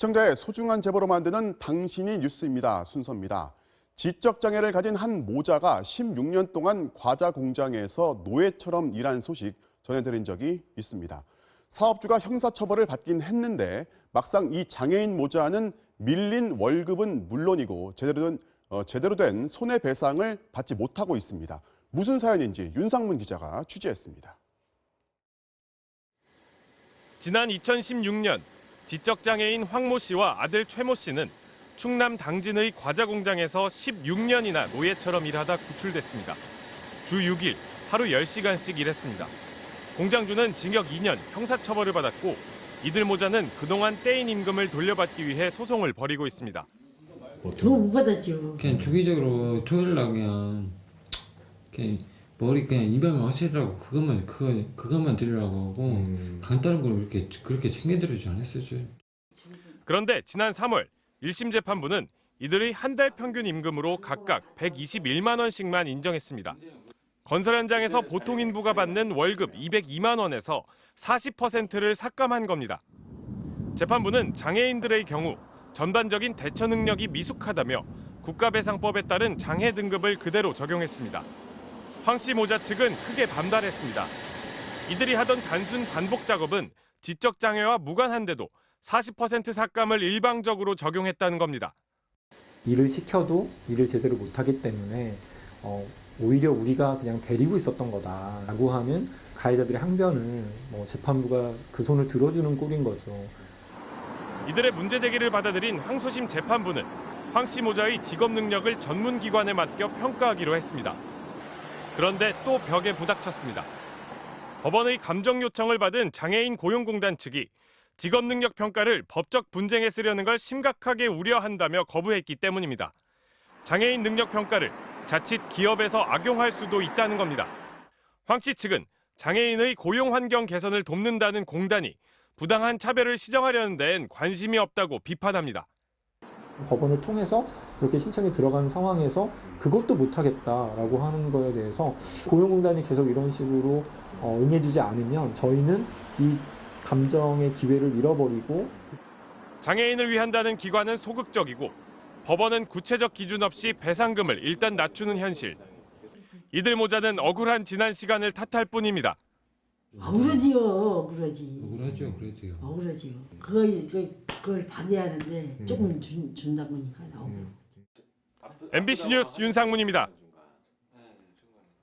시청자의 소중한 제보로 만드는 당신이 뉴스입니다. 순서입니다. 지적장애를 가진 한 모자가 16년 동안 과자 공장에서 노예처럼 일한 소식 전해드린 적이 있습니다. 사업주가 형사처벌을 받긴 했는데 막상 이 장애인 모자는 밀린 월급은 물론이고 제대로 된 손해배상을 받지 못하고 있습니다. 무슨 사연인지 윤상문 기자가 취재했습니다. 지난 2016년 지적장애인 황모 씨와 아들 최모 씨는 충남 당진의 과자 공장에서 16년이나 노예처럼 일하다 구출됐습니다. 주 6일 하루 10시간씩 일했습니다. 공장주는 징역 2년 형사처벌을 받았고 이들 모자는 그동안 떼인 임금을 돌려받기 위해 소송을 벌이고 있습니다. 더 못 받았죠. 그냥 주기적으로 토요일 날 그냥 머리 그냥 이발만 하시라고 그것만 드리라고 하고 간단한 걸 그렇게 챙겨드리지 않았었죠. 그런데 지난 3월 1심 재판부는 이들의 한 달 평균 임금으로 각각 121만 원씩만 인정했습니다. 건설 현장에서 보통 인부가 받는 월급 202만 원에서 40%를 삭감한 겁니다. 재판부는 장애인들의 경우 전반적인 대처 능력이 미숙하다며 국가배상법에 따른 장애 등급을 그대로 적용했습니다. 황 씨 모자 측은 크게 반발했습니다. 이들이 하던 단순 반복 작업은 지적 장애와 무관한데도 40% 삭감을 일방적으로 적용했다는 겁니다. 일을 시켜도 일을 제대로 못하기 때문에 오히려 우리가 그냥 데리고 있었던 거다라고 하는 가해자들의 항변을 재판부가 그 손을 들어주는 꼴인 거죠. 이들의 문제 제기를 받아들인 항소심 재판부는 황 씨 모자의 직업 능력을 전문기관에 맡겨 평가하기로 했습니다. 그런데 또 벽에 부닥쳤습니다. 법원의 감정 요청을 받은 장애인 고용공단 측이 직업 능력 평가를 법적 분쟁에 쓰려는 걸 심각하게 우려한다며 거부했기 때문입니다. 장애인 능력 평가를 자칫 기업에서 악용할 수도 있다는 겁니다. 황 씨 측은 장애인의 고용 환경 개선을 돕는다는 공단이 부당한 차별을 시정하려는 데엔 관심이 없다고 비판합니다. 법원을 통해서 그렇게 신청이 들어간 상황에서 그것도 못하겠다라고 하는 거에 대해서 고용공단이 계속 이런 식으로 응해주지 않으면 저희는 이 감정의 기회를 잃어버리고 장애인을 위한다는 기관은 소극적이고 법원은 구체적 기준 없이 배상금을 일단 낮추는 현실. 이들 모자는 억울한 지난 시간을 탓할 뿐입니다. 억울하지요, 억울하지. 억울하죠, 그래도요. 억울하지요. 그걸 받아야 하는데 조금 준다 보니까 억울해. MBC 뉴스 윤상문입니다.